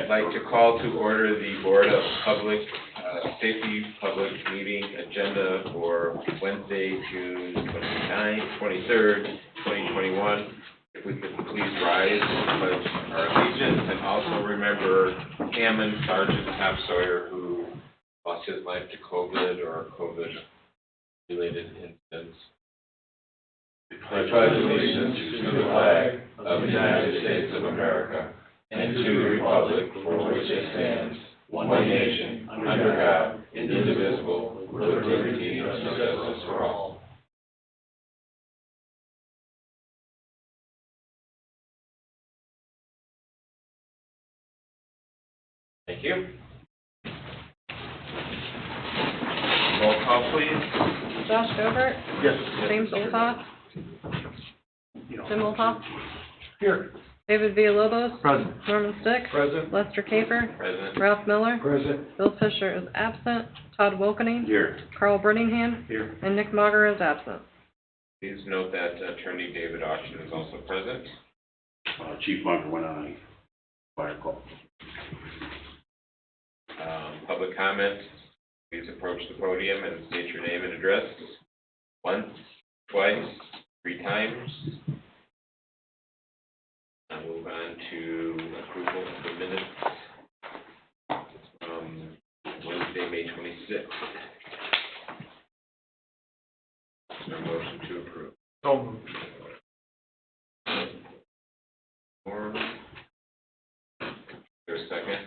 I'd like to call to order the Board of Public Safety Public Meeting agenda for Wednesday, June 23rd, 2021. If we could please rise and pledge our allegiance, and also remember Hammond Sergeant Tom Sawyer, who lost his life to COVID or COVID-related incidents. I pledge allegiance to the flag of the United States of America and to the republic for which it stands, one nation, under God, indivisible, with liberty and justice for all. Thank you. Roll call, please. Josh Gobert, Yes. James Olthoff, Jim Olthoff, Here. David Villalobos, Present. Norman Stick, Present. Lester Caper, Present. Ralph Miller, Present. Bill Fisher is absent, Todd Wilkening, Here. Carl Brittingham, Here. and Nick Mager is absent. Please note that Attorney David Auction is also present. Chief Munger went on a fire call. Public comment, please approach the podium and state your name and address. Once, twice, 3 times. I'll move on to approval of the minutes from Wednesday, May 26th. Is there a motion to approve? So moved. Or, is there a second?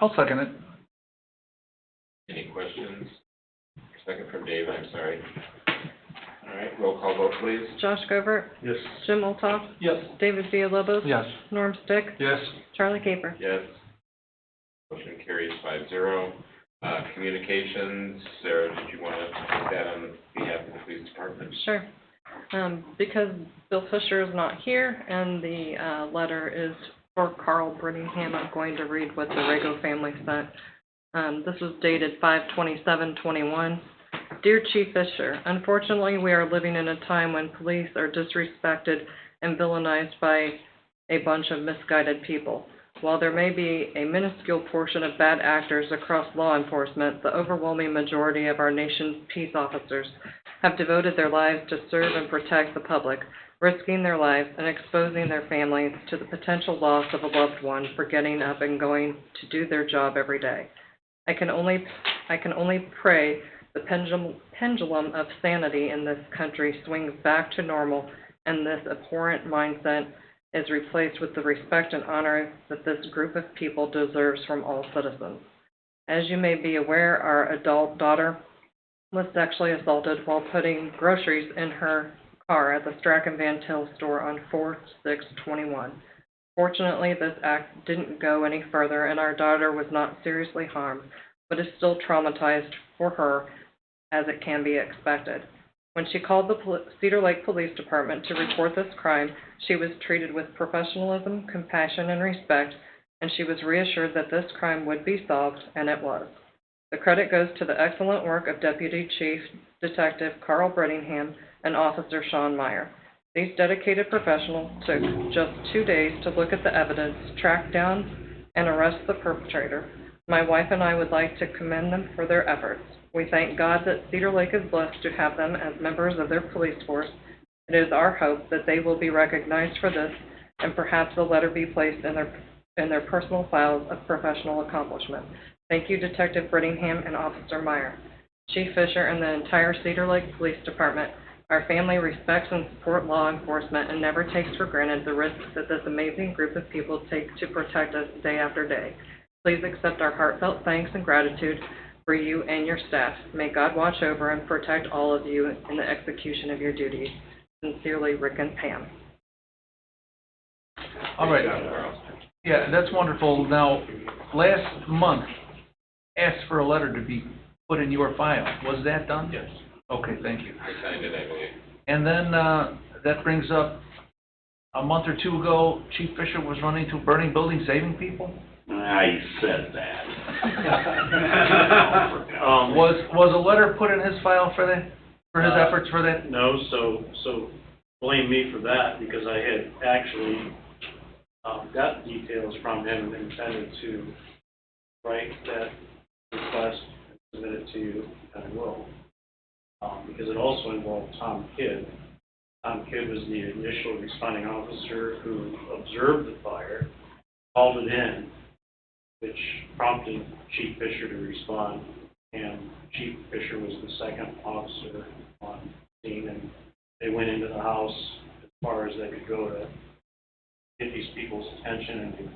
I'll second it. Any questions? Second from Dave, I'm sorry. All right, roll call vote, please. Josh Gobert, Yes. Jim Olthoff, Yes. David Villalobos, Yes. Norm Stick, Yes. Charlie Caper. Yes. Motion carries 5-0. Communications, Sarah, did you want to take that on behalf of the police department? Sure. Because Bill Fisher is not here and the letter is for Carl Brittingham, I'm going to read what the Rego family sent. This was dated 5/27/21. Dear Chief Fisher, unfortunately we are living in a time when police are disrespected and villainized by a bunch of misguided people. While there may be a minuscule portion of bad actors across law enforcement, the overwhelming majority of our nation's peace officers have devoted their lives to serve and protect the public, risking their lives and exposing their families to the potential loss of a loved one for getting up and going to do their job every day. I can only pray the pendulum of sanity in this country swings back to normal and this abhorrent mindset is replaced with the respect and honor that this group of people deserves from all citizens. As you may be aware, our adult daughter was sexually assaulted while putting groceries in her car at the Strachan Van Til store on 4/6/21. Fortunately, this act didn't go any further and our daughter was not seriously harmed, but is still traumatized for her as it can be expected. When she called the Cedar Lake Police Department to report this crime, she was treated with professionalism, compassion, and respect, and she was reassured that this crime would be solved, and it was. The credit goes to the excellent work of Deputy Chief Detective Carl Brittingham and Officer Sean Meyer. These dedicated professionals took just 2 days to look at the evidence, track down, and arrest the perpetrator. My wife and I would like to commend them for their efforts. We thank God that Cedar Lake is blessed to have them as members of their police force. It is our hope that they will be recognized for this and perhaps a letter be placed in their personal files of professional accomplishment. Thank you, Detective Brittingham and Officer Meyer. Chief Fisher and the entire Cedar Lake Police Department, our family respects and supports law enforcement and never takes for granted the risks that this amazing group of people take to protect us day after day. Please accept our heartfelt thanks and gratitude for you and your staff. May God watch over and protect all of you in the execution of your duties. Sincerely, Rick and Pam. All right. Yeah, that's wonderful. Now, last month, asked for a letter to be put in your file. Was that done? Yes. Okay, thank you. I signed it, I believe. And then that brings up, a month or 2 ago, Chief Fisher was running to a burning building saving people? I said that. Was a letter put in his file for that, for his efforts for that? No, so blame me for that because I had actually got details from him and intended to write that request and submit it to you, and I will. Because it also involved Tom Kidd. Tom Kidd was the initial responding officer who observed the fire, called it in, which prompted Chief Fisher to respond, and Chief Fisher was the second officer on scene, and they went into the house as far as they could go to get these people's attention and to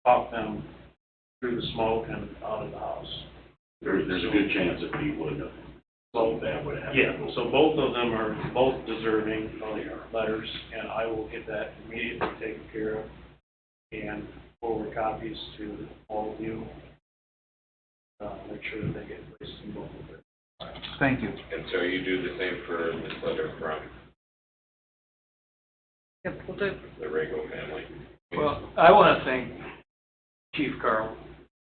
talk them through the smoke and out of the house. There's a good chance that he would have, so that would have happened. Yeah, so both of them are both deserving of letters, and I will get that immediately taken care of and forward copies to all of you. Make sure that they get placed in both of them. Thank you. And so you do the same for this letter from Yep, we'll do. the Rego family. Well, I want to thank Chief Carl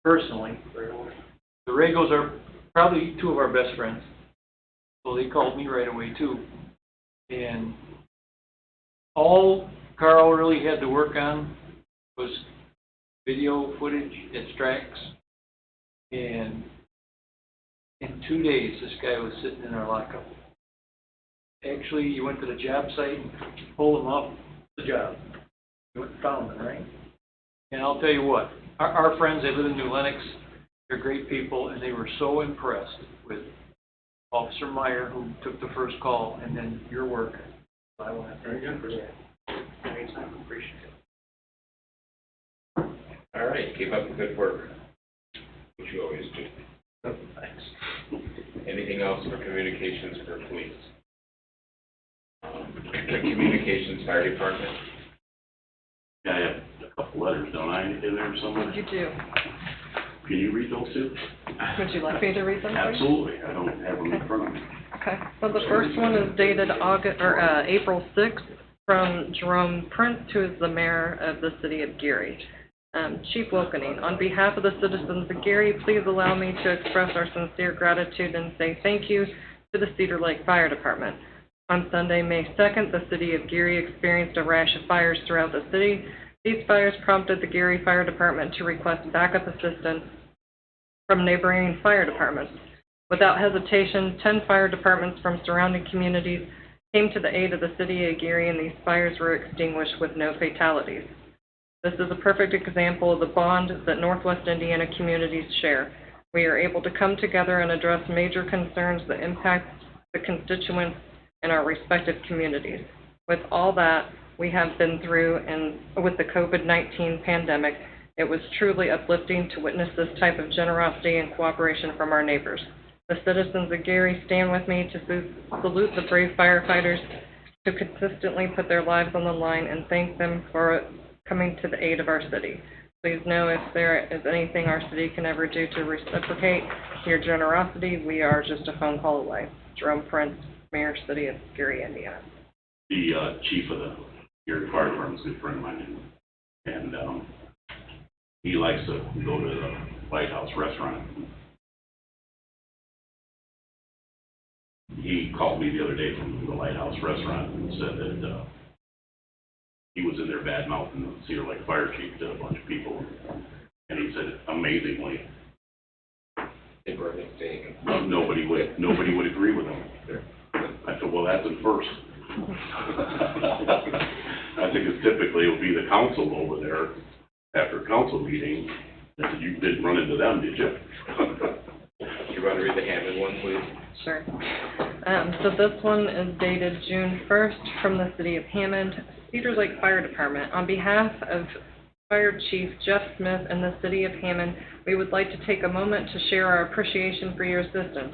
personally. The Regos are probably two of our best friends. So they called me right away too. And all Carl really had to work on was video footage, extracts. And in 2 days, this guy was sitting in our lockup. Actually, you went to the job site and pulled him off the job. You went and found him, right? And I'll tell you what, our friends, they live in New Lenox, they're great people, and they were so impressed with Officer Meyer, who took the first call, and then your work. I want to thank you for that. Anytime, appreciate it. All right, keep up the good work, which you always do. Thanks. Anything else for communications for police? The communications fire department? Yeah, I have a couple letters, don't I, in there somewhere? You do. Can you read those two? Would you like me to read them for you? Absolutely, I don't have them in front of me. Okay, so the first one is dated April 6th from Jerome Prince, who is the mayor of the city of Gary. Chief Wilkening, on behalf of the citizens of Gary, please allow me to express our sincere gratitude and say thank you to the Cedar Lake Fire Department. On Sunday, May 2nd, the city of Gary experienced a rash of fires throughout the city. These fires prompted the Gary Fire Department to request backup assistance from neighboring fire departments. Without hesitation, 10 fire departments from surrounding communities came to the aid of the city of Gary, and these fires were extinguished with no fatalities. This is a perfect example of the bond that Northwest Indiana communities share. We are able to come together and address major concerns that impact the constituents in our respective communities. With all that we have been through and with the COVID-19 pandemic, it was truly uplifting to witness this type of generosity and cooperation from our neighbors. The citizens of Gary stand with me to salute the brave firefighters who consistently put their lives on the line and thank them for coming to the aid of our city. Please know if there is anything our city can ever do to reciprocate your generosity, we are just a phone call away. Jerome Prince, Mayor, City of Gary, Indiana. The chief of the Gary Fire Department is a good friend of mine, and he likes to go to the White House restaurant. He called me the other day from the White House restaurant and said that he was in there bad mouthing the Cedar Lake Fire Chief to a bunch of people, and he said amazingly, They were mistaken. nobody would agree with him. I said, well, that's a first. I think it's typically it'll be the council over there after a council meeting. I said, you didn't run into them, did you? You want to read the Hammond one, please? Sure. So this one is dated June 1st from the City of Hammond, Cedar Lake Fire Department. On behalf of Fire Chief Jeff Smith and the City of Hammond, we would like to take a moment to share our appreciation for your assistance.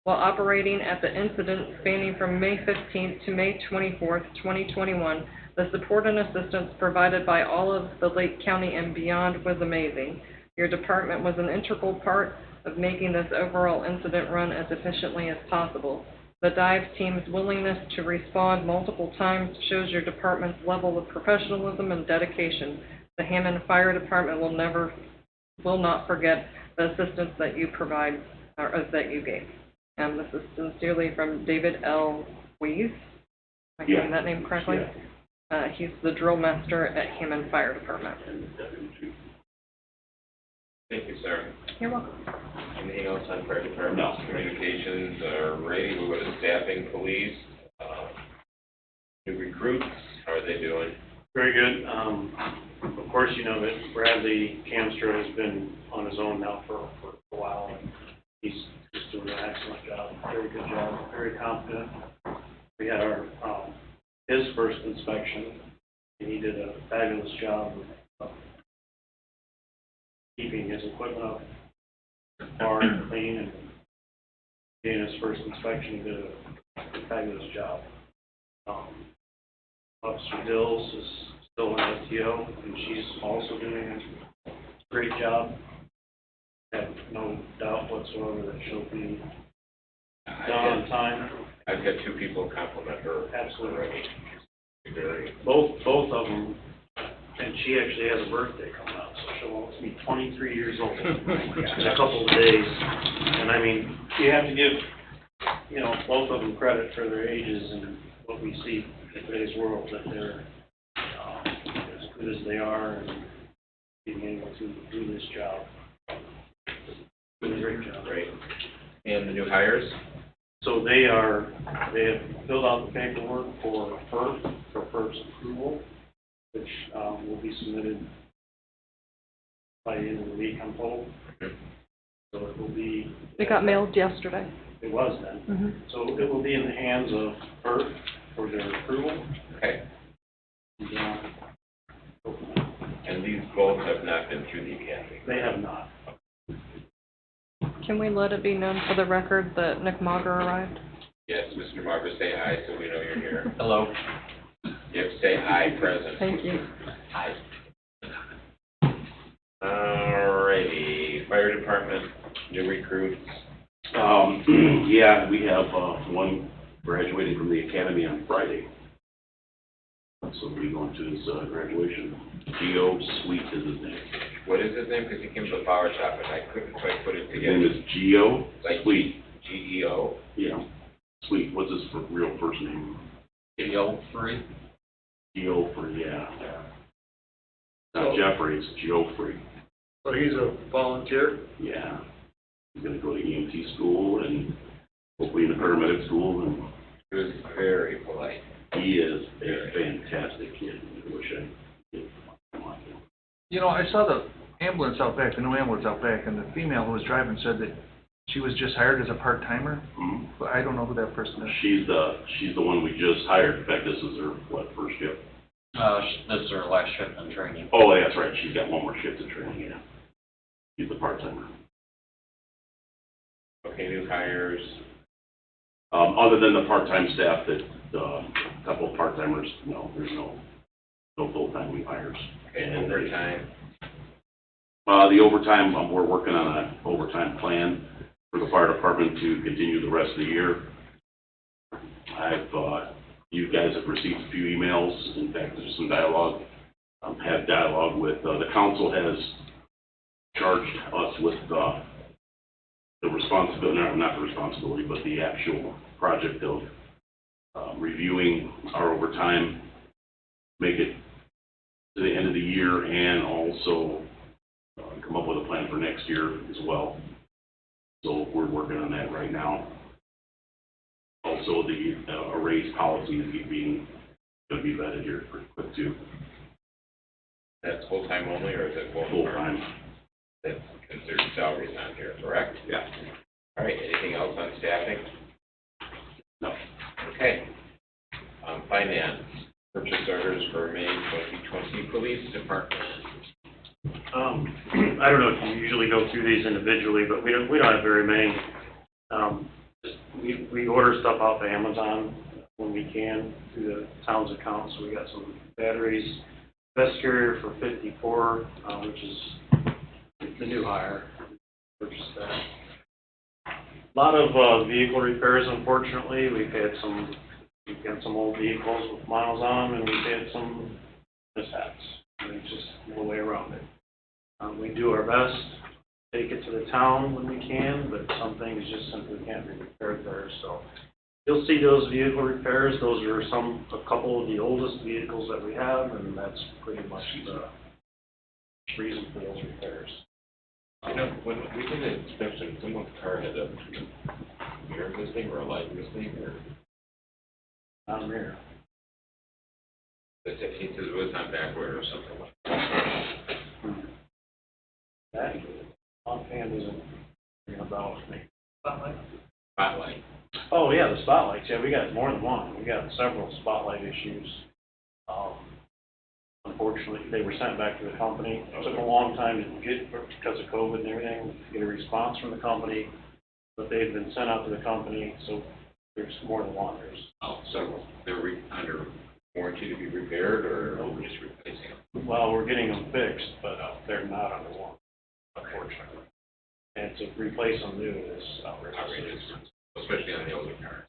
While operating at the incident spanning from May 15th to May 24th, 2021, the support and assistance provided by all of the Lake County and beyond was amazing. Your department was an integral part of making this overall incident run as efficiently as possible. The dive team's willingness to respond multiple times shows your department's level of professionalism and dedication. The Hammond Fire Department will not forget the assistance that you provide, or that you gave. This is sincerely from David L. Weiss. Am I getting that name correctly? Yeah. He's the drill master at Hammond Fire Department. And the deputy chief. Thank you, sir. You're welcome. Anything else on fire department? No. Communications are ready. We'll go to staffing, police. New recruits, how are they doing? Very good. Of course, you know that Bradley Camstra has been on his own now for a while, and he's just doing an excellent job, very good job, very confident. We had our, his first inspection, and he did a fabulous job of keeping his equipment up, bar and clean, and in his first inspection, he did a fabulous job. Officer Dills is still in STO, and she's also doing a great job. I have no doubt whatsoever that she'll be done on time. I've had two people compliment her. Absolutely. Already. Very, Both of them, and she actually has a birthday coming up, so she'll almost be 23 years old in a couple of days. And I mean, you have to give, you know, both of them credit for their ages and what we see in today's world, that they're as good as they are and being able to do this job. Doing a great job. great. And the new hires? So they have filled out the paperwork for FERC's approval, which will be submitted by the end of the week, I'm told. So it will be. It got mailed yesterday. It was then. Mm-hmm. So it will be in the hands of FERC for their approval. Okay. And, go from there. And these both have not been through the academy? They have not. Can we let it be known for the record that Nick Mauger arrived? Yes, Mr. Marver, say aye so we know you're here. Hello. You have to say aye, present. Thank you. Aye. Alrighty, fire department, new recruits. Yeah, we have, one graduating from the academy on Friday. So we'll be going to his, graduation. Geo Sweet is his name. What is his name? Because he came to the flower shop and I couldn't quite put it His name together. is Geo Like Sweet. G-E-O? Yeah, Sweet. What's his real first name? Geo Free. Geoffrey, yeah. Not Jeffrey, it's Geoffrey. So he's a volunteer? Yeah. He's gonna go to EMT school and hopefully in the paramedic school, and He was very polite. he is a fantastic kid. I wish I could like him. You know, I saw the ambulance out back, the new ambulance out back, and the female who was driving said that she was just hired as a part-timer, Mhm. but I don't know who that person is. She's the one we just hired. In fact, this is her, first shift? This is our last shift in training. Oh, that's right. She's got one more shift of training, yeah. She's the part-timer. Okay, new hires. Other than the part-time staff that, a couple of part-timers, no, there's no full-time new hires. And overtime. The overtime, we're working on an overtime plan for the fire department to continue the rest of the year. You guys have received a few emails. In fact, there's some dialogue. Had dialogue with, the council has charged us with, the responsibility, not the responsibility, but the actual project of, reviewing our overtime, make it to the end of the year, and also come up with a plan for next year as well. So we're working on that right now. Also, the raise policy is going to be vetted here pretty quick too. That's full-time only, or is it full-time? Full-time. That's considered salaries on here, correct? Yeah. All right, anything else on staffing? No. Okay. Finance, purchase orders for May 2020 police department. I don't know if you usually go through these individually, but we don't have very many. We order stuff off of Amazon when we can through the town's account. So we got some batteries, vest carrier for 54, which is the new hire. Purchased that. A lot of vehicle repairs, unfortunately. We've got some old vehicles with miles on them, and we've had some mishaps. I mean, just no way around it. We do our best, take it to the town when we can, but some things just simply can't be repaired there. So You'll see those vehicle repairs, those are a couple of the oldest vehicles that we have, and that's pretty much the reason for those repairs. You know, when we did an inspection, someone's car had a mirror missing or a light missing, or Not a mirror. it says it was on backward or something like that. That, offhand isn't ringing a bell with me. Spotlight. Oh, yeah, the spotlights, yeah, we got more than one, we got several spotlight issues. Unfortunately, they were sent back to the company, it took a long time to get, because of COVID and everything, to get a response from the company, but they've been sent out to the company, so there's more than one, there's several. They're under warranty to be repaired, or we're just replacing them? Well, we're getting them fixed, but they're not under warranty, unfortunately. And to replace them new is outrageous. Outrageous, especially on the older car.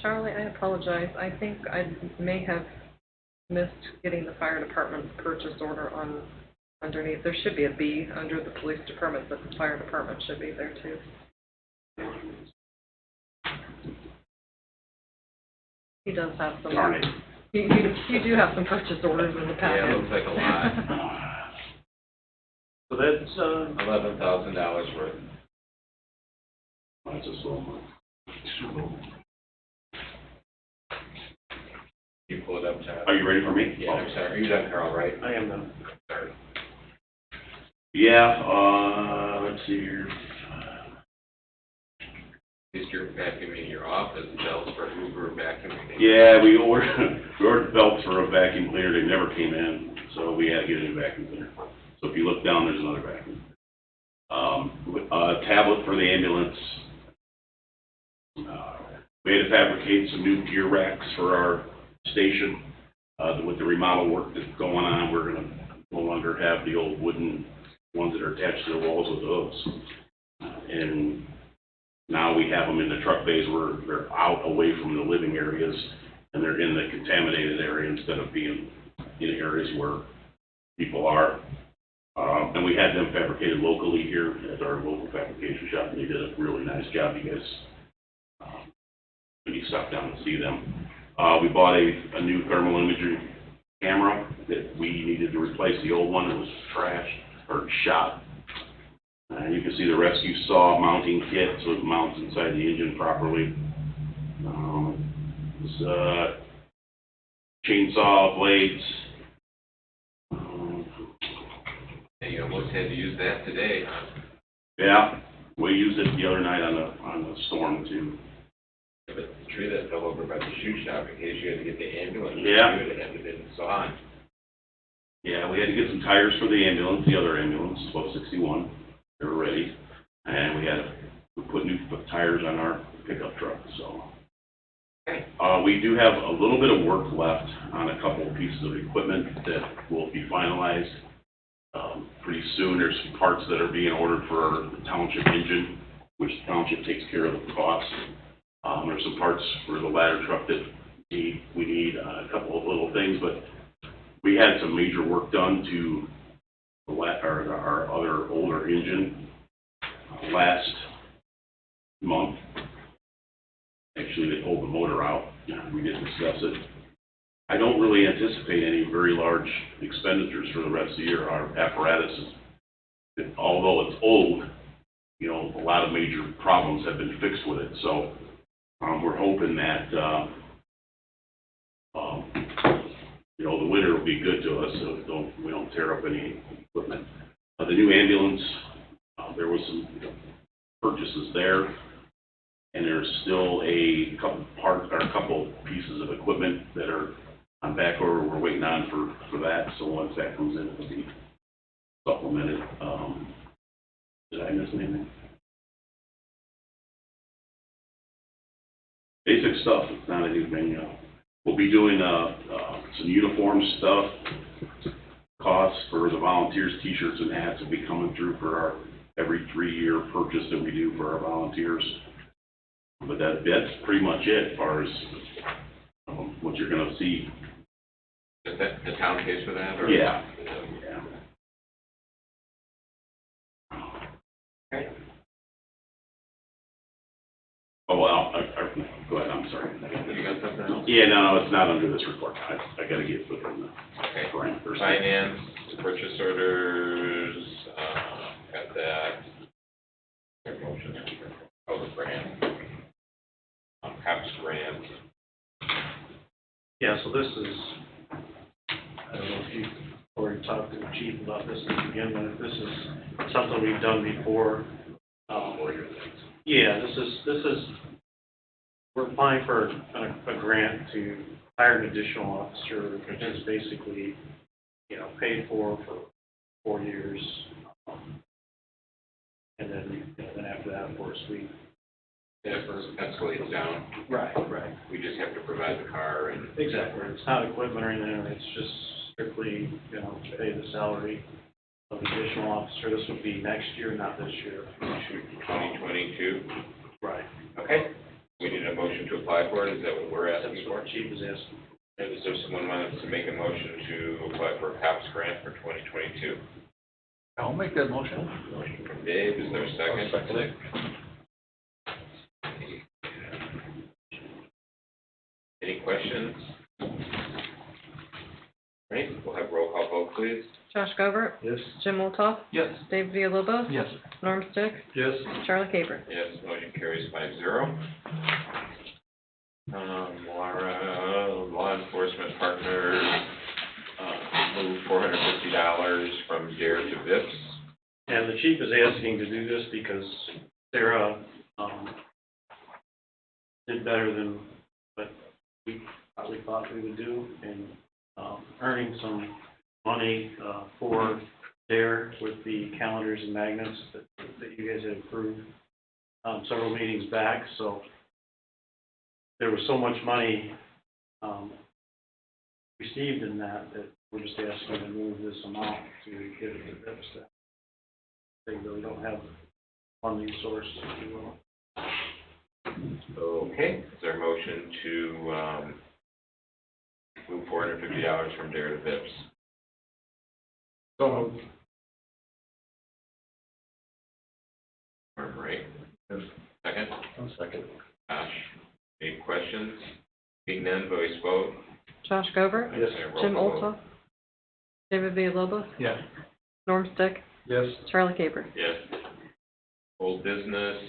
Charlie, I apologize. I think I may have missed getting the fire department's purchase order on underneath. There should be a B under the police department, but the fire department should be there too. He does have some. Darn it. You do have some purchase orders in the packet. Yeah, it looks like a lot. So that's, $11,000 worth. That's a slow one. You pull it up, Chad. Are you ready for me? Yeah, I'm sorry. Are you done, Carl, right? I am done. Sorry. Yeah, let's see here. At least you're vacuuming your office, belts for Hoover vacuuming. Yeah, we ordered belts for a vacuum cleaner, they never came in, so we had to get a new vacuum cleaner. So if you look down, there's another vacuum. A tablet for the ambulance. We had to fabricate some new gear racks for our station. With the remodel work that's going on, we're gonna no longer have the old wooden ones that are attached to the walls with hooves. And now we have them in the truck bays where they're out away from the living areas, and they're in the contaminated area instead of being in areas where people are. And we had them fabricated locally here at our local fabrication shop, and they did a really nice job. You guys, when you stop down and see them. We bought a new thermal imaging camera that we needed to replace the old one. It was trashed or shot. And you can see the rescue saw mounting kit, so it mounts inside the engine properly. Chainsaw blades. And you almost had to use that today, huh? Yeah, we used it the other night on the storm too. But the tree that fell over by the shoe shop, in case you had to get the ambulance. Yeah. It had been sawn. Yeah, we had to get some tires for the ambulance, the other ambulance, 1261. They were ready, and we put new tires on our pickup truck. So we do have a little bit of work left on a couple of pieces of equipment that will be finalized pretty soon. There's some parts that are being ordered for the township engine, which the township takes care of the cost. There's some parts for the ladder truck that we need a couple of little things, but we had some major work done to our other older engine last month. Actually, they pulled the motor out. We didn't discuss it. I don't really anticipate any very large expenditures for the rest of the year. Our apparatus is, although it's old, a lot of major problems have been fixed with it. So we're hoping that the winter will be good to us, so we don't tear up any equipment. The new ambulance, there was some purchases there, and there's still a couple pieces of equipment that are on back order. We're waiting on for that. So once that comes in, it'll be supplemented. Did I miss anything? Basic stuff. It's not anything. We'll be doing some uniform stuff. Costs for the volunteers, T-shirts and hats will be coming through for our every 3-year purchase that we do for our volunteers. But that's pretty much it as far as what you're going to see. Is that the town pays for that? Or? Yeah. Okay. Oh, well, our Go ahead, I'm sorry. You got something else? Yeah, no, it's not under this report. I gotta get within the Okay. parameters. Finance, purchase orders, got that. Motion, public grant, COPS grant. Yeah, so this is, I don't know if you've already talked to the chief about this to begin with. This is something we've done before. Yeah, this is, we're applying for a grant to hire an additional officer, which is basically, paid for 4 years. And then after that, of course, we. That escalates down. Right. We just have to provide the car and. Exactly. It's not equipment or anything. It's just strictly, pay the salary of the additional officer. This would be next year, not this year. 2022. Right. Okay. We need a motion to apply for it. Is that what we're That's asking what for? the chief is asking. And is there someone wants to make a motion to apply for a COPS grant for 2022? I'll make that motion. Motion from Dave. Is there a second? Second. Any questions? Right, we'll have roll call vote, please. Josh Govert, Yes. Jim Olthoff, Yes. Dave Villalobos, Yes. Norm Stick, Yes. Charlie Caper. Yes, motion carries 5-0. Law enforcement partners, move $450 from DARE to VIPS. And the chief is asking to do this because Sarah, did better than what we probably thought we would do in, earning some money, for DARE with the calendars and magnets that you guys had approved, several meetings back, so there was so much money, received in that we're just asking to move this amount to give it to VIPS. They really don't have funding source, if you will. Okay, is there a motion to, move $450 from DARE to VIPS? So Right. Second? Second. Josh, any questions? Being none, voice vote. Josh Govert, Yes. Roll Jim call vote. Olthoff, David Villalobos, Yes. Norm Stick, Yes. Charlie Caper. Yes. Old business,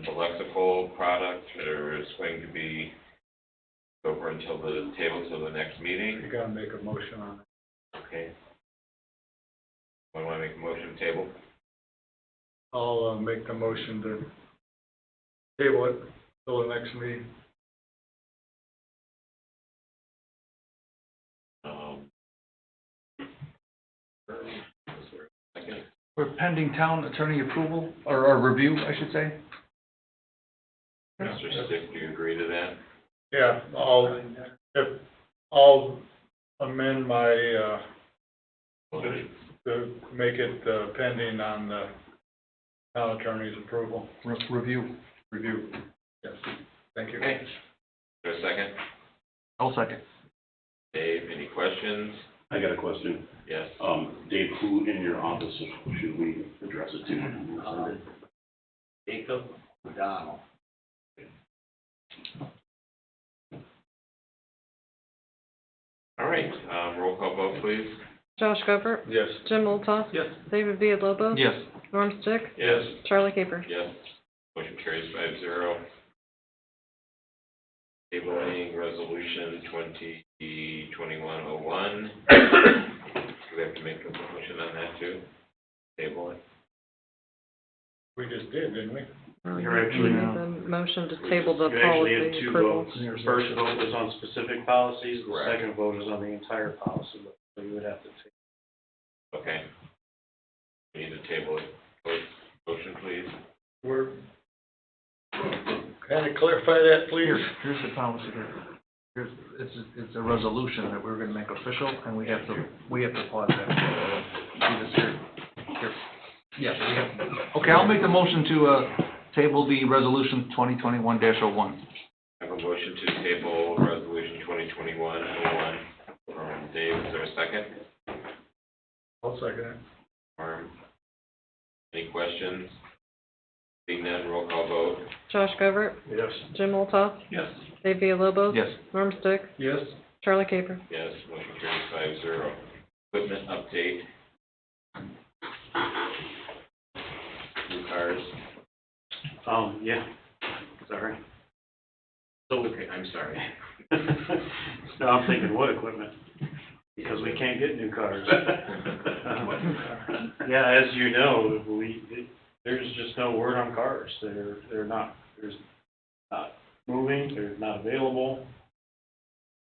Alexipol product, there is going to be over until the table till the next meeting. You gotta make a motion on it. Okay. Want to make a motion to table? I'll make the motion to table it till the next meeting. Is there a second? We're pending town attorney approval, or review, I should say. Mr. Stick, do you agree to that? Yeah, I'll amend my, to make it pending on the town attorney's approval. Review. Yes, thank you. Okay. Is there a second? I'll second. Dave, any questions? I got a question. Yes. Dave, who in your office should we address it to? Jacob O'Donnell. All right, roll call vote, please. Josh Govert, Yes. Jim Olthoff, Yes. David Villalobos, Yes. Norm Stick, Yes. Charlie Caper. Yes. Motion carries 5-0. Tabling resolution 2021-01. Do we have to make a motion on that too? Table it. We just did, didn't we? You're actually- We need the motion to table the You actually had policy two approval. votes. The first vote was on specific policies, the Correct. second vote was on the entire policy, so you would have to take. Okay. We need to table it. Motion, please. We're, kind of clarify that, please? Here's the policy here. It's a resolution that we're gonna make official, and we have to pause that. See this here? Here. Yes, we have to. Okay, I'll make the motion to, table the resolution 2021-01. I have a motion to table resolution 2021-01 from Dave. Is there a second? I'll second it. Any questions? Seeing none, roll call vote. Josh Govert, Yes. Jim Oltoff, Yes. Dave Villalobos. Yes. Norm Stick, Yes. Charlie Caper. Yes, motion carries 5-0. Equipment update. New cars. Yeah, sorry. So, Okay, I'm sorry. no, I'm thinking wood equipment, because we can't get new cars. Yeah, as you know, there's just no word on cars. They're not moving, they're not available.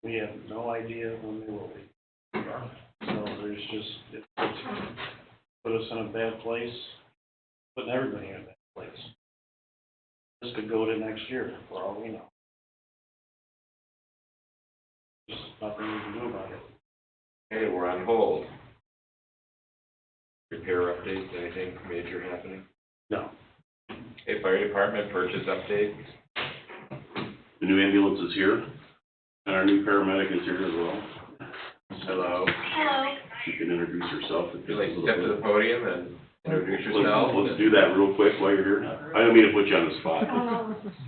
We have no idea when they will be. So there's just, it's put us in a bad place, putting everybody in a bad place. This could go to next year, for all we know. Just nothing we can do about it. Okay, we're on hold. Repair updates, anything major happening? No. Okay, fire department purchase update. The new ambulance is here, and our new paramedic is here as well. Hello. Hello. She can introduce herself. Would you like to step to the podium and introduce yourself? Let's do that real quick while you're here. I don't mean to put you on the spot.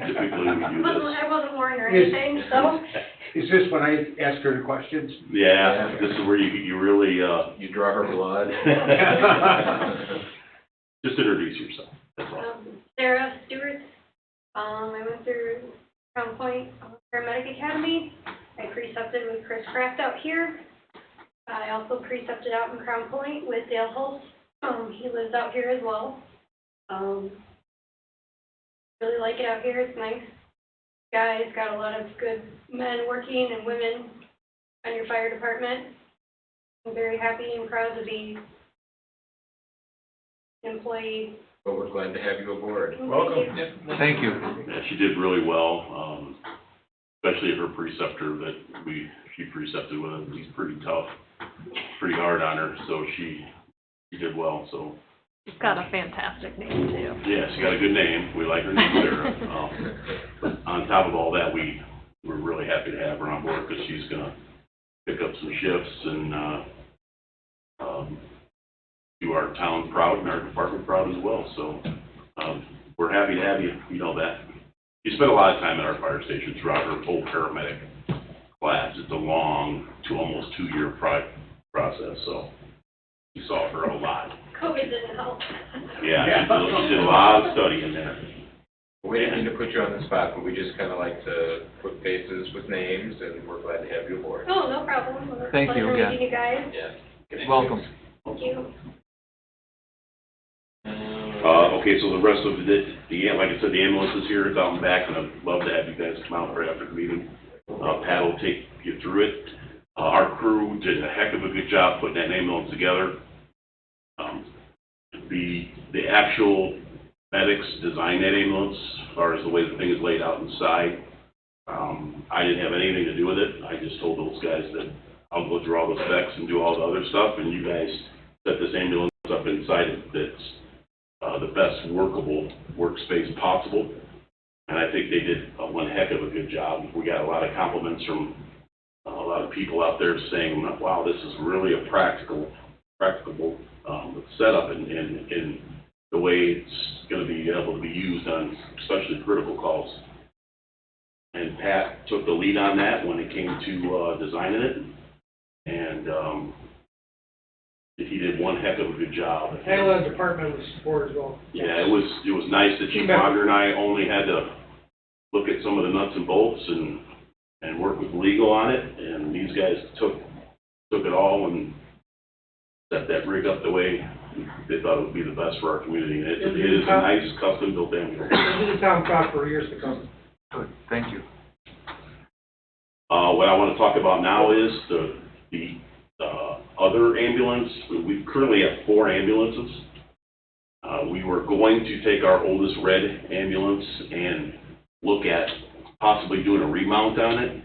Typically, we do this. I wasn't warned or anything, so. Is this when I ask her the questions? Yeah, this is where you really, You draw her blood. just introduce yourself, that's all. Sarah Stewart, I went through Crown Point Paramedic Academy. I precepted with Chris Kraft out here. I also precepted out in Crown Point with Dale Holtz. He lives out here as well. Really like it out here, it's nice. Guys, got a lot of good men working and women on your fire department. I'm very happy and proud to be an employee. But we're glad to have you aboard. Welcome. Thank you. Yeah, she did really well, especially her preceptor that she precepted with him. He's pretty tough, pretty hard on her, so she did well, so. She's got a fantastic name too. Yeah, she got a good name. We like her name, Sarah. But on top of all that, we're really happy to have her on board because she's gonna pick up some shifts and, do our town proud and our department proud as well. So, we're happy to have you. You know that. You spent a lot of time at our fire station throughout her whole paramedic class. It's a long, almost 2-year process, so you saw her a lot. COVID didn't help. Yeah, she did a lot of study in there. We didn't mean to put you on the spot, but we just kind of like to put faces with names, and we're glad to have you aboard. Oh, no problem. Thank you Pleasure again. meeting you guys. Yeah. Welcome. Thank you. Okay, so the rest of like I said, the ambulance is here, it's out and back, and I'd love to have you guys come out right after the meeting. Pat will take you through it. Our crew did a heck of a good job putting that ambulance together. The actual medics designed that ambulance, as far as the way the thing is laid out inside. I didn't have anything to do with it. I just told those guys that I'll go through all the specs and do all the other stuff, and you guys set this ambulance up inside it that's the best workable workspace possible. And I think they did one heck of a good job. We got a lot of compliments from a lot of people out there saying, wow, this is really a practicable setup and the way it's going to be able to be used on especially critical calls. And Pat took the lead on that when it came to designing it, and he did one heck of a good job. And the department of support as well. Yeah, it was nice that Chief Roger and I only had to look at some of the nuts and bolts and work with legal on it, and these guys took it all and set that rig up the way they thought it would be the best for our community. And it is a nice custom-built ambulance. This is a town proud for years to come. Good, thank you. What I want to talk about now is the other ambulance. We currently have 4 ambulances. We were going to take our oldest red ambulance and look at possibly doing a remount on it.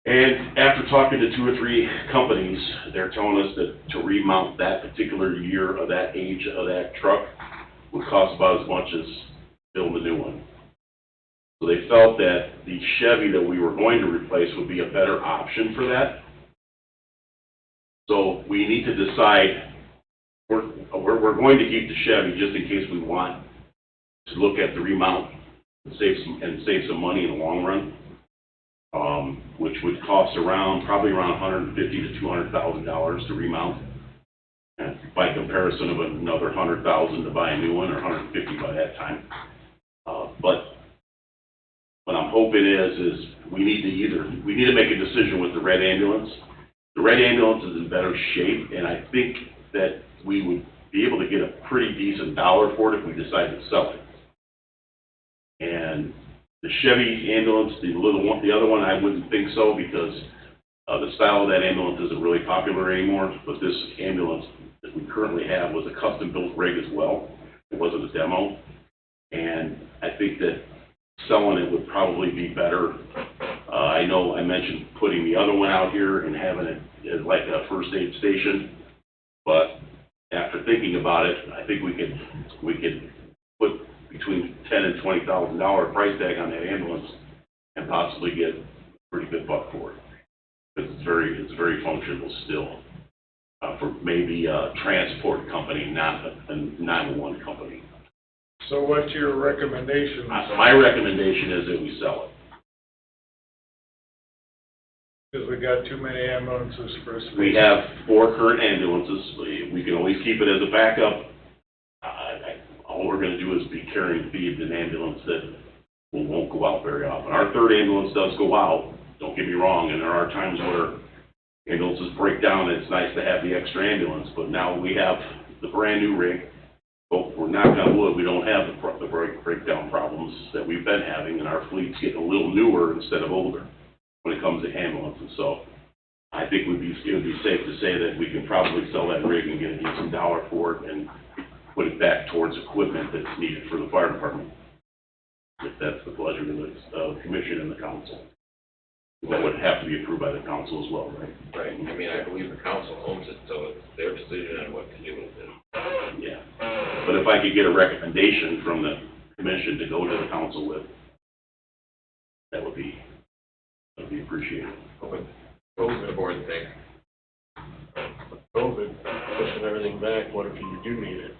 And after talking to 2 or 3 companies, they're telling us that to remount that particular year of that age of that truck would cost about as much as building a new one. So they felt that the Chevy that we were going to replace would be a better option for that. So we need to decide, we're going to keep the Chevy just in case we want to look at the remount and save some money in the long run, which would cost probably around $150,000 to $200,000 to remount. And by comparison of another $100,000 to buy a new one, or $150,000 by that time. But what I'm hoping is we need to make a decision with the red ambulance. The red ambulance is in better shape, and I think that we would be able to get a pretty decent dollar for it if we decide to sell it. And the Chevy ambulance, the other one, I wouldn't think so, because the style of that ambulance isn't really popular anymore. But this ambulance that we currently have was a custom-built rig as well. It wasn't a demo. And I think that selling it would probably be better. I know I mentioned putting the other one out here and having it as like a first aid station, but after thinking about it, I think we could put between $10,000 and $20,000 price tag on that ambulance and possibly get a pretty good buck for it. Because it's very functional still, for maybe a transport company, not a 911 company. So what's your recommendation? My recommendation is that we sell it. Because we got too many ambulances for us. We have 4 current ambulances. We can always keep it as a backup. All we're going to do is be carrying feed an ambulance that won't go out very often. Our 3rd ambulance does go out, don't get me wrong, and there are times where ambulances break down and it's nice to have the extra ambulance, but now we have the brand new rig. But we're knocking on wood, we don't have the breakdown problems that we've been having, and our fleet's getting a little newer instead of older when it comes to ambulances. So I think it would be safe to say that we can probably sell that rig and get a decent dollar for it and put it back towards equipment that's needed for the fire department, if that's the pleasure of the commission and the council. That would have to be approved by the council as well, right? Right, I mean, I believe the council owns it, so it's their decision on what to do with it. Yeah. But if I could get a recommendation from the commission to go to the council with, that would be appreciated. What does the board think? COVID, pushing everything back, what if you do need it?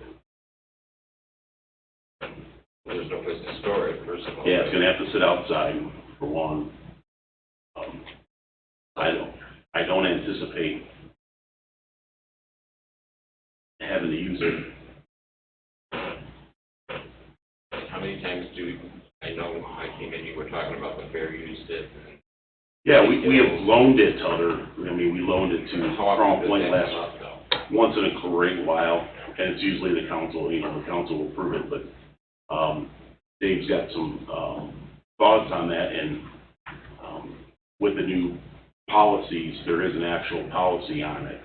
There's no place to store it, first of all. Yeah, it's gonna have to sit outside for one. I don't anticipate having to use it. How many times I know I came in, you were talking about the fair used it. Yeah, we have loaned it to we loaned it to How often Crown does Point that come up, though? once in a great while, and it's usually the council, the council will approve it, but, Dave's got some, thoughts on that, and, with the new policies, there is an actual policy on it,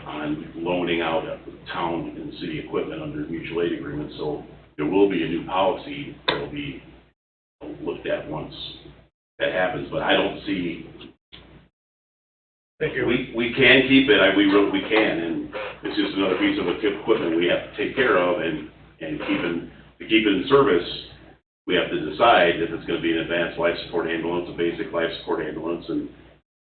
on loaning out town and city equipment under mutual aid agreements, so there will be a new policy that'll be looked at once that happens, but I don't see. Thank you. We can keep it, we can, and it's just another piece of equipment we have to take care of, and to keep it in service, we have to decide if it's gonna be an advanced life support ambulance, a basic life support ambulance, and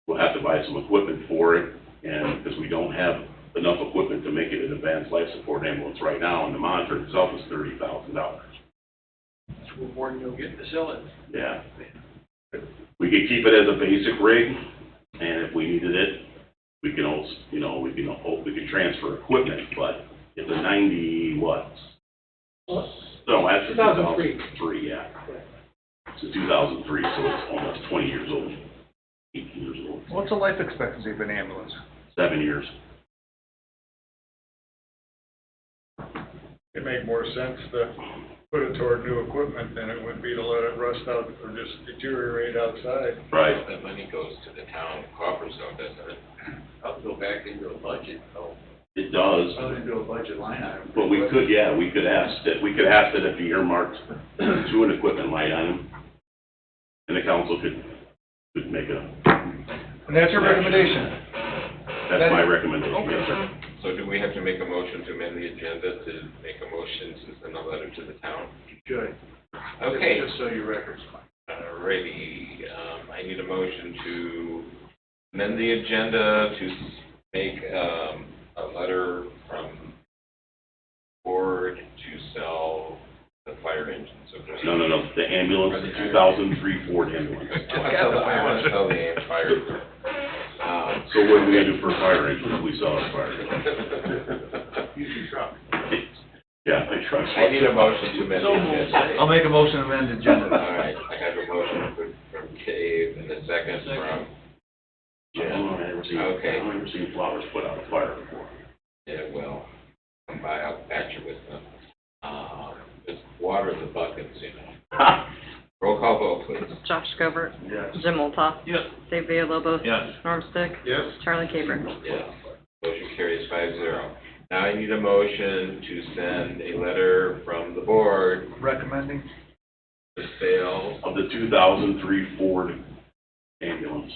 we'll have to buy some equipment for it, and, because we don't have enough equipment to make it an advanced life support ambulance right now, and the monitor itself is $30,000. That's more than you'll get to sell it. Yeah. We could keep it as a basic rig, and if we needed it, we can also, we can transfer equipment, but it's a 90, what? No, that's 2003. 2003, yeah. It's a 2003, so it's almost 20 years old, 18 years old. What's the life expectancy of an ambulance? 7 years. It'd make more sense to put it toward new equipment than it would be to let it rust out or just deteriorate outside. Right. That money goes to the town coffers, though, doesn't it? I'll go back into a budget, though. It does. Into a budget line item. But we could ask that it be earmarked to an equipment line item, and the council could make a, And that's your recommendation? that's my recommendation, Okay. yes, sir. So do we have to make a motion to amend the agenda to make a motion to send a letter to the town? Good. Okay. Just so your record's fine. Alrighty, I need a motion to amend the agenda to make, a letter from board to sell the fire the ambulance, the 2003 Ford ambulance. I want to sell the fire. So what are we gonna do for a fire engine if we sell our fire engine? Use your truck. Yeah, I trust. I need a motion to amend the agenda. I'll make a motion to amend the All agenda. right, I have a motion from Dave and a second from Jim. I've never seen flowers put out a fire before. Yeah, well, come by, I'll patch you with them. Just water the buckets, you know. Roll call vote, please. Josh Scobert, Yes. Jim Oltoff, Yes. Dave Villalobos, Yes. Norm Stick, Yes. Charlie Caper. Yes. Motion carries 5-0. Now I need a motion to send a letter from the board Recommending? to sale Of the 2003 Ford ambulance,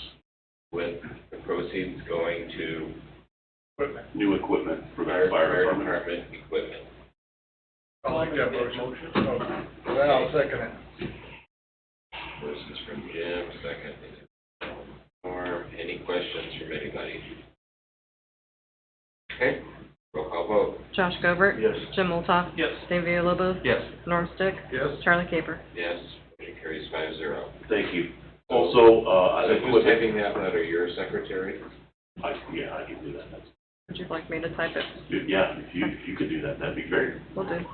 with the proceeds going to new equipment for the fire fire department. department equipment. I'll make that motion. Well, I'll second it. First is from Jim, second is from Norm. Any questions from anybody? Okay, roll call vote. Josh Scobert, Yes. Jim Oltoff, Yes. Dave Villalobos, Yes. Norm Stick, Yes. Charlie Caper. Yes, motion carries 5-0. Thank you. Also, So who's equipment, typing that letter, your secretary? yeah, I can do that. Would you like me to type it? Yeah, if you could do that, that'd be great. Will do.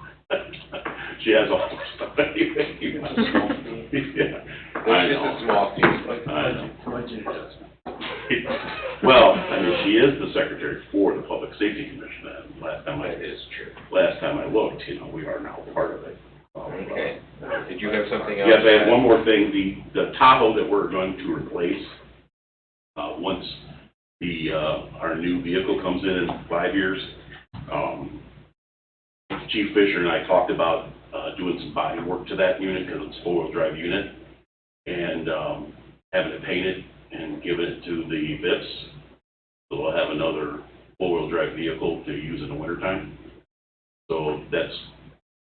She has all the stuff anyway. Yeah, I It's just a know. small piece. I know. Budget adjustment. Well, I mean, she is the secretary for the Public Safety Commission, and That is true. last time I looked, you know, we are now part of it. Okay. Did you have something else? Yes, I have one more thing, the Tahoe that we're going to replace, once our new vehicle comes in 5 years, Chief Fisher and I talked about, doing some body work to that unit, because it's a four-wheel drive unit, and, having it painted and giving it to the VIPs, so we'll have another four-wheel drive vehicle to use in the wintertime. So that's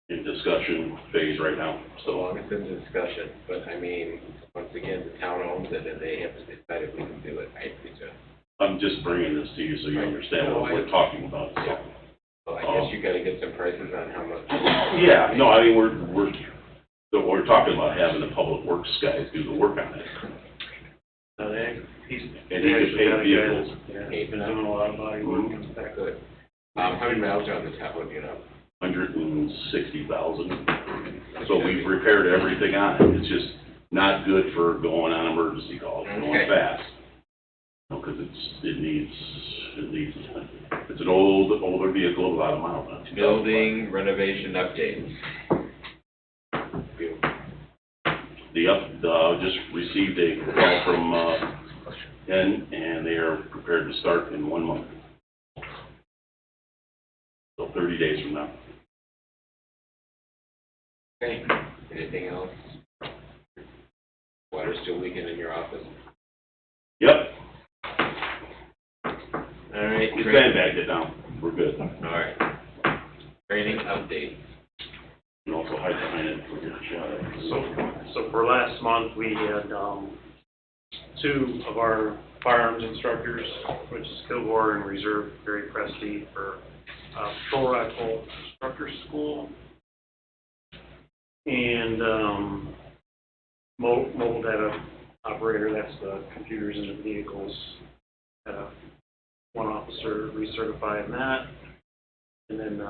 in discussion phase right now, So so. long as it's in discussion, but I mean, once again, the town owns it and they have to decide if we can do it, I presume. I'm just bringing this to you so you understand what we're talking about, so. Well, I guess you gotta get some prices on how much. Yeah, no, I mean, we're talking about having the public works guys do the work on it. He's. And he could paint vehicles. Yeah, he's been doing a lot of body work. That's good. How many miles are on the Tahoe, do you know? 160,000. So we've repaired everything on it. It's just not good for going on emergency calls, going Okay. fast. Because it's an older vehicle, a lot of miles on it. Building renovation updates. Just received a call from, Ken, and they are prepared to start in 1 month. So 30 days from now. Okay, anything else? Water still leaking in your office? Yep, All right. you sandbagged it now. We're good. All right. Training update. And also hide behind it for your shot. So for last month, we had, 2 of our firearms instructors, which is Kilgore and Reserve Gary Presti for, patrol rifle instructor school. And, mobile data operator, that's the computers in the vehicles. One officer recertified in that. And then,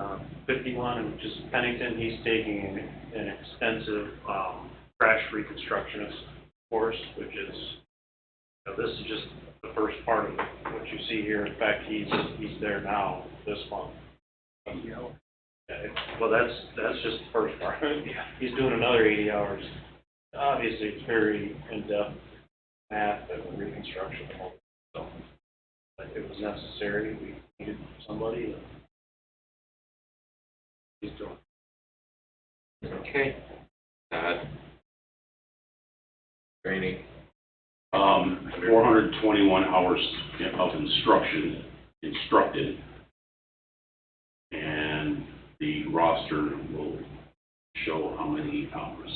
51, which is Pennington, he's taking an extensive, crash reconstructionist course, which is, this is just the first part of what you see here. In fact, he's there now, this month. Well, that's just the first part. He's doing another 80 hours. Obviously, it's very in-depth math and reconstruction. So, but it was necessary. We needed somebody, and he's doing it. Okay. Training. 421 hours of instructed. And the roster will show how many hours.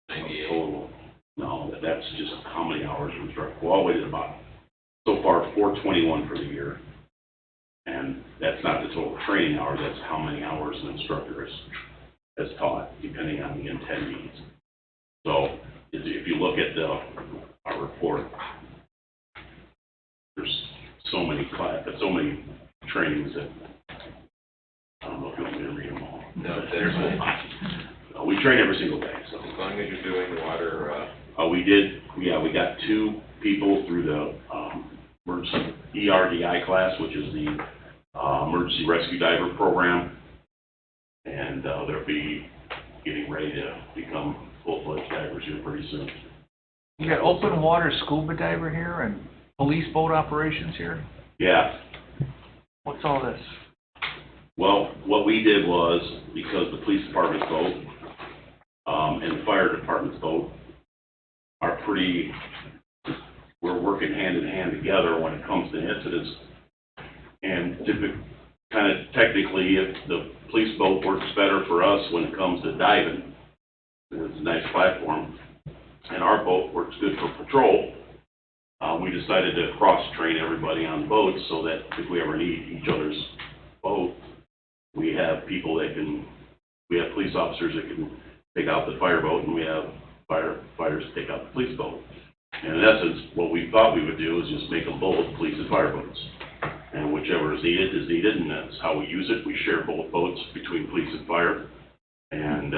98. Total. No, that's just how many hours we instruct. Well, all the way to the bottom. So far, 421 for the year. And that's not the total training hours, that's how many hours an instructor has taught, depending on the attendees. So if you look at our report, there's so many trainings that, I don't know if you want me to read them all. No, there's a lot. We train every single day, so. As long as you're doing water, We got 2 people through the, emergency ERDI class, which is the, emergency rescue diver program. And, they'll be getting ready to become full-fledged divers here pretty soon. You got open water scuba diver here and police boat operations here? Yeah, What's all this? well, what we did was, because the police department's boat, and the fire department's boat are we're working hand in hand together when it comes to incidents. And technically, if the police boat works better for us when it comes to diving, it's a nice platform, and our boat works good for patrol, we decided to cross-train everybody on boats so that if we ever need each other's boat, we have police officers that can take out the fireboat, and we have firefighters take out the police boat. And in essence, what we thought we would do is just make them both police and fireboats. And whichever is needed, and that's how we use it. We share both boats between police and fire. And,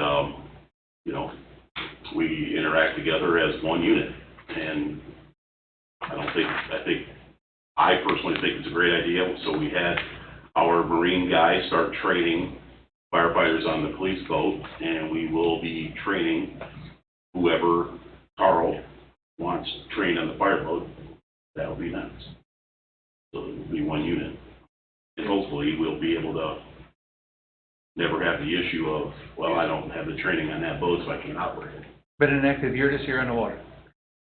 we interact together as one unit. And I personally think it's a great idea. So we had our Marine guys start training firefighters on the police boat, and we will be training whoever Carl wants trained on the fireboat. That'll be next. So it'll be one unit. And hopefully we'll be able to never have the issue of, well, I don't have the training on that boat, so I can't operate it. Been an active year this year on the water?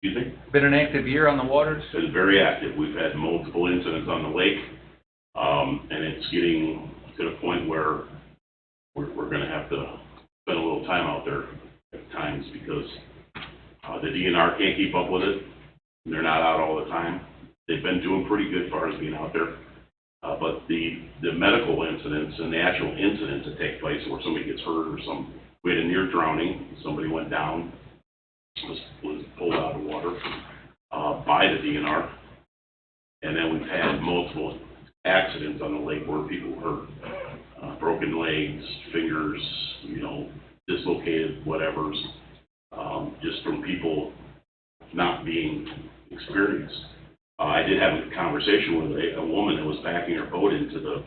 Excuse me? Been an active year on the waters? It's been very active. We've had multiple incidents on the lake, and it's getting to the point where we're going to have to spend a little time out there at times because the DNR can't keep up with it. They're not out all the time. They've been doing pretty good as far as being out there. But the medical incidents and the actual incidents that take place where somebody gets hurt or we had a near drowning, somebody went down, was pulled out of the water by the DNR. And then we've had multiple accidents on the lake where people were hurt, broken legs, fingers, dislocated whatevers, just from people not being experienced. I did have a conversation with a woman that was backing her boat into the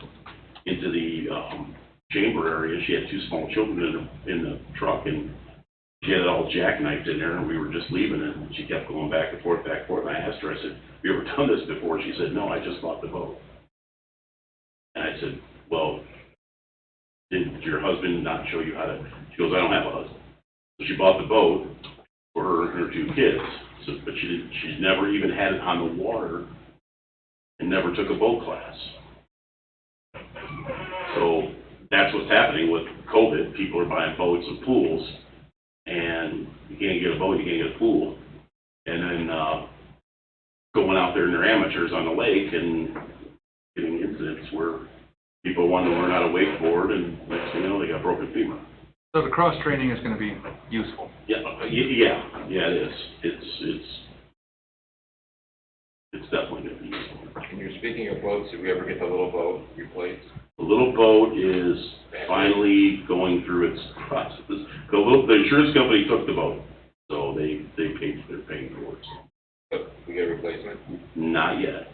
chamber area. She had 2 small children in the truck, and she had it all jackknifed in there, and we were just leaving it, and she kept going back and forth, and I asked her, I said, have you ever done this before? She said, no, I just bought the boat. And I said, well, did your husband not show you how to? She goes, I don't have a husband. So she bought the boat for her and her 2 kids. But she's never even had it on the water and never took a boat class. So that's what's happening with COVID. People are buying boats and pools, and you can't get a boat, you can't get a pool. And then going out there in their amateurs on the lake and getting incidents where people want to learn how to wakeboard, and next thing you know, they got broken femur. So the cross-training is going to be useful? Yeah, it is. It's definitely going to be useful. and you're speaking of boats, did we ever get the little boat replaced? The little boat is finally going through its process. The insurance company took the boat, so they're paying for it. But we get a replacement? Not yet.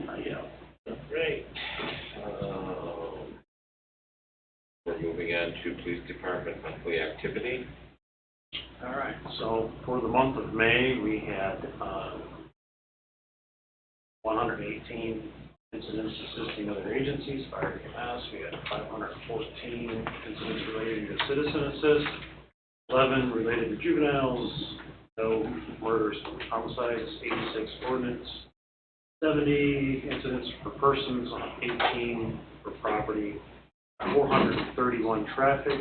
Not yet. Great. We're moving on to police department monthly activity. All right, so for the month of May, we had 118 incidents assisting other agencies, fire EMS. We had 514 incidents relating to citizen assist, 11 related to juveniles, no murders or homicides, 86 ordinance, 70 incidents for persons, 18 for property, 431 traffic,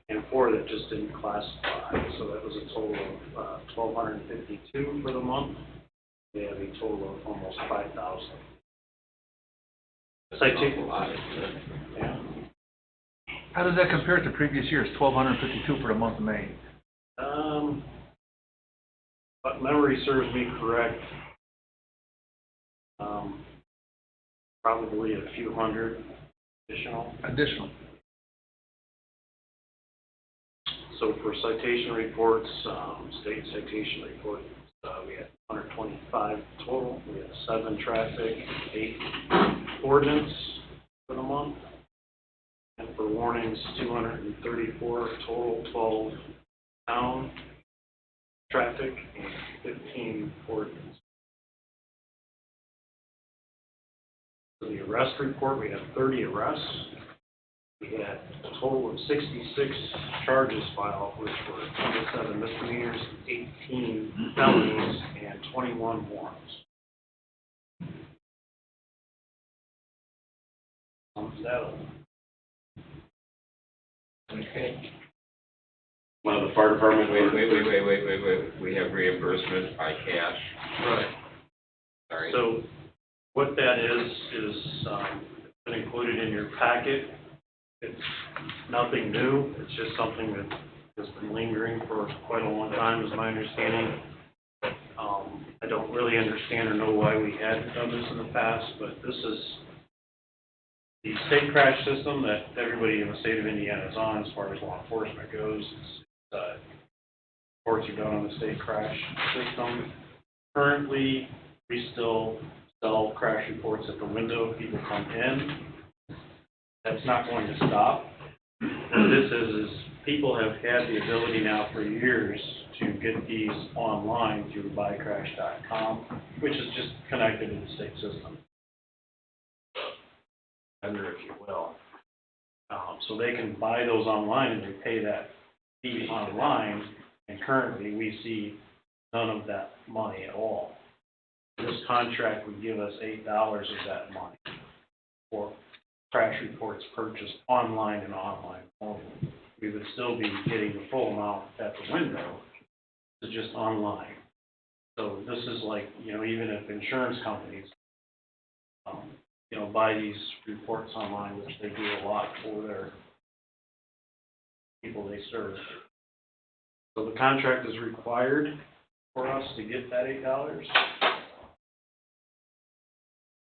and 4 that just didn't classify. So that was a total of 1,252 for the month. We have a total of almost 5,000. A lot. Yeah. How does that compare to previous years, 1,252 for the month of May? But memory serves me correct, probably a few hundred additional. So for citation reports, state citation reports, we had 125 total. We had 7 traffic, 8 ordinance for the month. And for warnings, 234 total, 12 town traffic, and 15 ordinance. For the arrest report, we had 30 arrests. We had a total of 66 charges filed, which were 27 misdemeanors, 18 felonies, and 21 warrants. That Okay. One of the fire department. Wait. We have reimbursement by cash. Right. Sorry. So what that is been included in your packet. It's nothing new. It's just something that has been lingering for quite a long time, is my understanding. I don't really understand or know why we hadn't done this in the past, but this is the state crash system that everybody in the state of Indiana is on as far as law enforcement goes. Reports are done on the state crash system. Currently, we still sell crash reports at the window. People come in. That's not going to stop. What this is people have had the ability now for years to get these online through buycrash.com, which is just connected to the state system. Vendor, if you will. So they can buy those online and they pay that fee online, and currently we see none of that money at all. This contract would give us $8 of that money for crash reports purchased online and online only. We would still be getting the full amount at the window, it's just online. So this is like, even if insurance companies, buy these reports online, which they do a lot for their people they serve. So the contract is required for us to get that $8.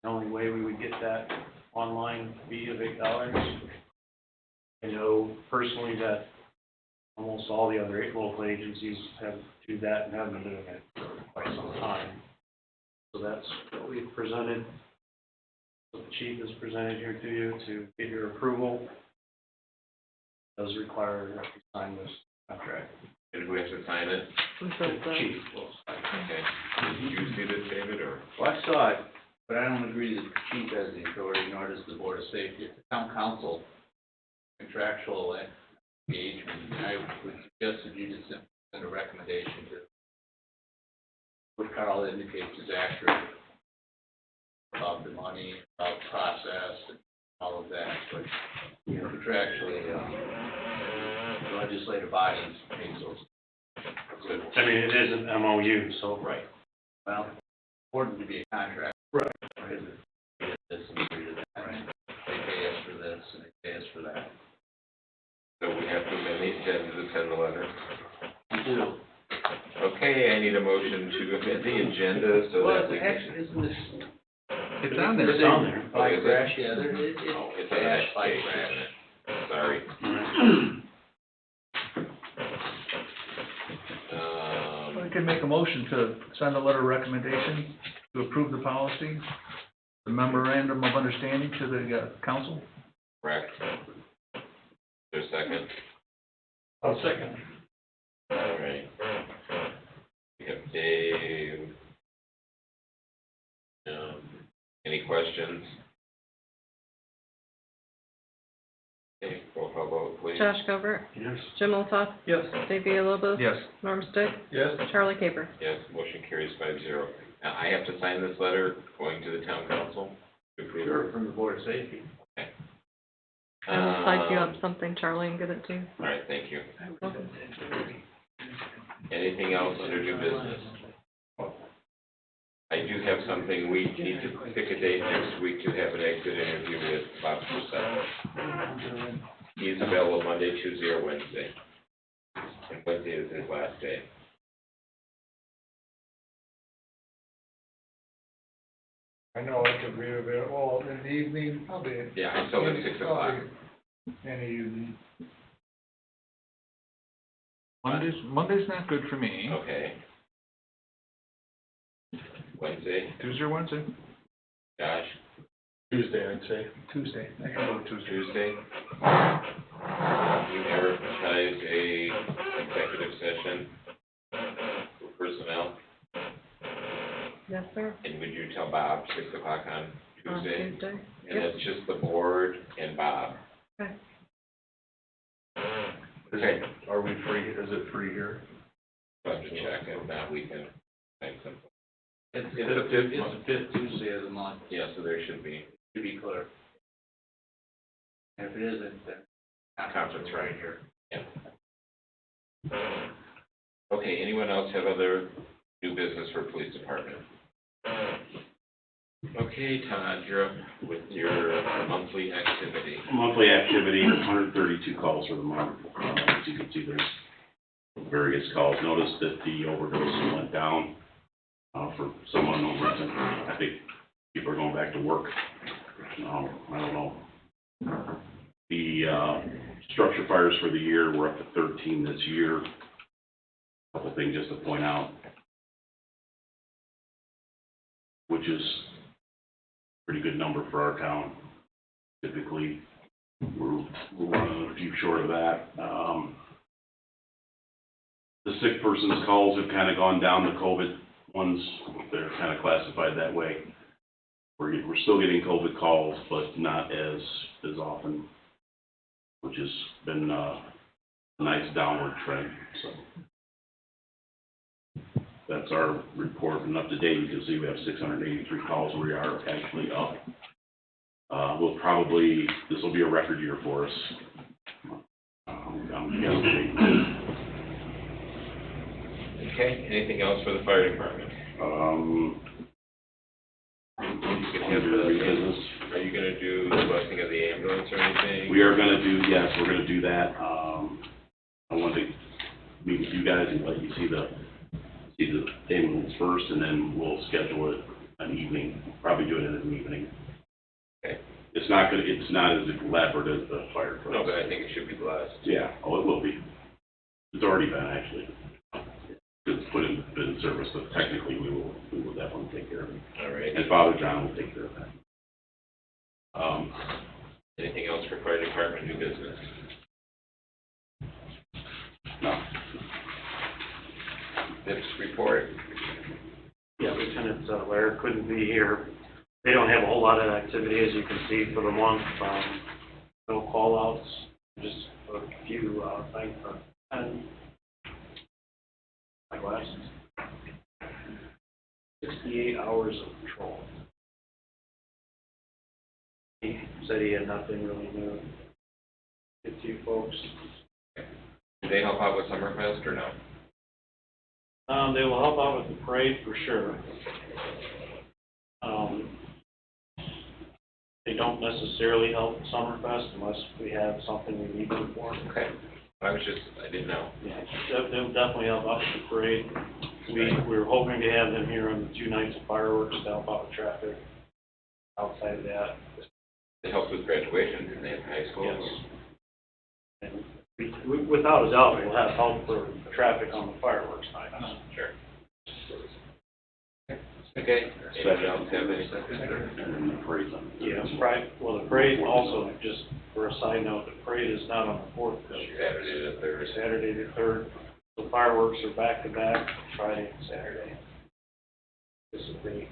The only way we would get that online fee of $8. I know personally that almost all the other local agencies have do that and have been doing it for quite some time. So that's what we've presented, what the chief has presented here to you to get your approval. It does require that you sign this contract. Did we have to sign it? We The said that. chief will sign it. Okay. Did you see this, David, or? Well, I saw it, but I don't agree that the chief has the authority, nor does the board of safety. It's the town council contractual engagement. And I would suggest that you just send a recommendation to what Carl indicates is accurate about the money, about process, and all of that. But, contractually, the legislative bodies make those. I mean, it is an MOU, so. Right. Well, it's important to be a contract. Right. Because it is and agree to that. Right. They pay us for this and they pay us for that. So we have to send the letter. We do. Okay, I need a motion to amend the agenda so Well, that we can. actually, isn't this? It's on there. It's on there. Bike is it? crash, yeah, Oh, it's it's on crash, that bike page, crash. isn't it? Sorry. We can make a motion to send a letter of recommendation to approve the policy, the memorandum of understanding to the council. Correct. Is there a second? I'll second. All right. We have Dave. Any questions? Okay, roll call vote, please. Josh Covert, Yes. Jim Olsop, Yes. Dave Villalobos, Yes. Norm Stick, Yes? Charlie Caper. Yes, motion carries 5-0. Now, I have to sign this letter going to the town council? to approve it? Sure, from the board of safety. I will type you up something, Charlie, and get it to you. All right, thank you. Welcome. Anything else under new business? I do have something, we need to pick a date next week to have an exit interview with Bob Purcell. He's available Monday, Tuesday, or Wednesday. And Wednesday is his last day. I know I could be available in the evening, probably. Yeah, until the 6 o'clock. Any evening. Monday's not good for me. Okay. Wednesday, Tuesday or Wednesday? Josh, Tuesday, I'd say. Tuesday. I can go Tuesday. Tuesday. You advertise a executive session for personnel, Yes, sir. and would you tell Bob 6 o'clock on On Tuesday? Tuesday? And it's just the board and Bob. Okay. Okay. Are we free, is it free here? So have to check, if not, we can find some. It's the fifth Tuesday of the month, Yeah, so there should be to be clear. And if it isn't, then. conference right here. Yeah. Okay, anyone else have other new business for police department? Okay, Todd, you're up with your monthly activity. Monthly activity, 132 calls for the month. As you can see, there's various calls. Notice that the overdoses went down for some unknown reason. I think people are going back to work. I don't know. The structure fires for the year, we're up to 13 this year. Couple things just to point out, which is a pretty good number for our town. Typically, we're running a few short of that. The sick person's calls have kind of gone down. The COVID ones, they're kind of classified that way. We're still getting COVID calls, but not as often, which has been a nice downward trend. So that's our report, and up to date, you can see we have 683 calls. We are actually up. This will be a record year for us. I'm guessing. Okay, anything else for the fire department? You can have Business. Are you gonna do the busting of the ambulance or anything? We are gonna do, yes, we're gonna do that. I wanted to meet with you guys and let you see the ambulance first, and then we'll schedule it an evening, probably do it in an evening. Okay. It's not as elaborate as the fire truck. No, but I think it should be blessed. Yeah, it will be. It's already been, actually. It's put in service, but technically we will definitely take care of it. All right. And Father John will take care of that. Anything else for fire department, new business? No. This report? Yeah, Lieutenant Laird couldn't be here. They don't have a whole lot of activity, as you can see, for the month. No call-outs, just a few things. And my glasses. 68 hours of patrol. He said he had nothing really new to get to you folks. Do they help out with Summerfest or no? They will help out with the parade for sure. They don't necessarily help Summerfest unless we have something we need them for. Okay. I didn't know. Yeah, they'll definitely help out with the parade. We're hoping to have them here on the 2 nights of fireworks to help out with traffic. Outside of that, It helps with graduation in the high school? yes. And without a doubt, we'll have help for traffic on the fireworks night. Sure. Okay. Anyone else have anything? And then the parade's on. Yeah, right. Well, the parade also, just for a side note, the parade is not on the 4th this year. Saturday the 3rd. Saturday the 3rd. The fireworks are back to back, Friday and Saturday. This will be,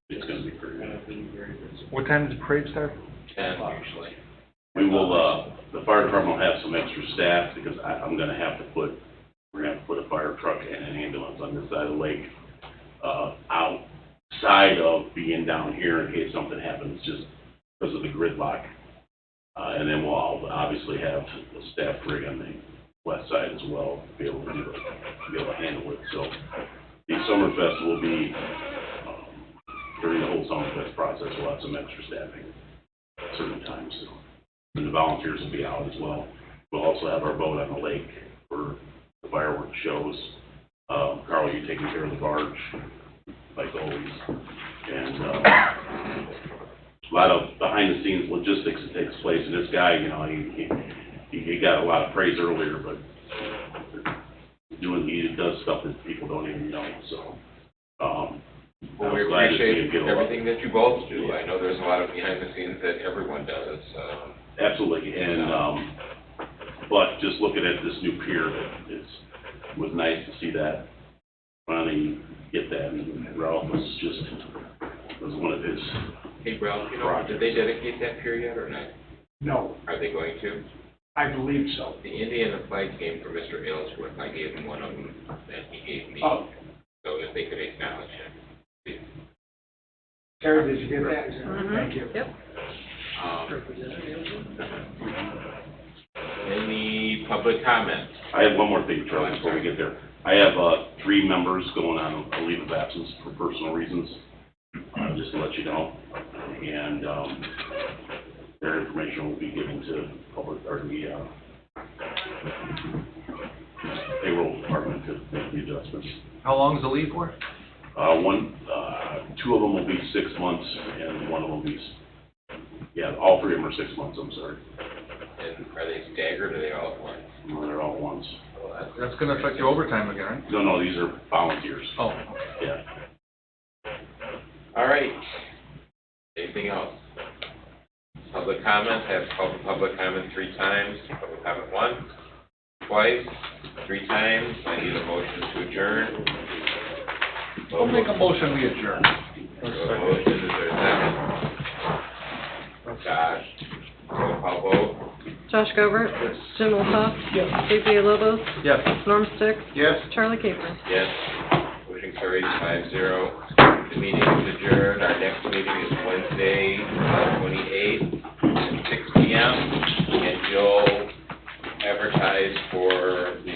It's gonna be pretty gonna good. be very good. What time does the parade start? 10 usually. We will, the fire department will have some extra staff because we're gonna have to put a fire truck and an ambulance on this side of the lake, outside of being down here in case something happens, just because of the gridlock. And then we'll obviously have a staff rig on the west side as well, to be able to handle it. So the Summerfest will be, during the whole Summerfest process, we'll have some extra staffing at certain times. And the volunteers will be out as well. We'll also have our boat on the lake for the shows. Carl, you're taking care of the barge, like always. And, a lot of behind-the-scenes logistics that takes place, and this guy, you know, he got a lot of praise earlier, but he does stuff that people don't even know, so, Well, we I'm glad to see him appreciate get a lot. everything that you both do. I know there's a lot of behind the scenes that everyone does, Absolutely, and, but just looking at this new pier, it was nice to see that, finally get that, and Ralph was one of his, Hey, Ralph, you know, did they dedicate that pier yet or not? No, Are they going to? I believe so. The Indiana flag came from Mr. Aylesworth. I gave him one of them that he gave me. Oh. So if they could acknowledge him. Terry, did you get that? Mhm. Thank you. Yep. Any public comments? I have one more thing, Charlie, before we get there. I have, 3 members going on a leave of absence for personal reasons, just to let you know. And, their information will be given to public, or the, payroll department to make the adjustments. How long is the leave for? 2 of them will be 6 months, and 1 of them will be, all 3 of them are 6 months, I'm sorry. And are they staggered or are they all at once? No, they're all at once. Well, That's gonna affect your overtime again, right? No, these are volunteers, Oh, yeah. All right. Anything else? Public comment, have public comment 3 times, public comment 1, twice, 3 times. I need a motion to adjourn. we'll make a motion, we adjourn. Motion, is there a second? Josh, roll call vote. Josh Govert? Jim Olsop? Yes. JP Lobos? Yes. Norm Sticks? Yes. Charlie Caper? Yes. Motion carries 5-0. The meeting is adjourned. Our next meeting is Wednesday, 28th, at 6 p.m. And you'll advertise for the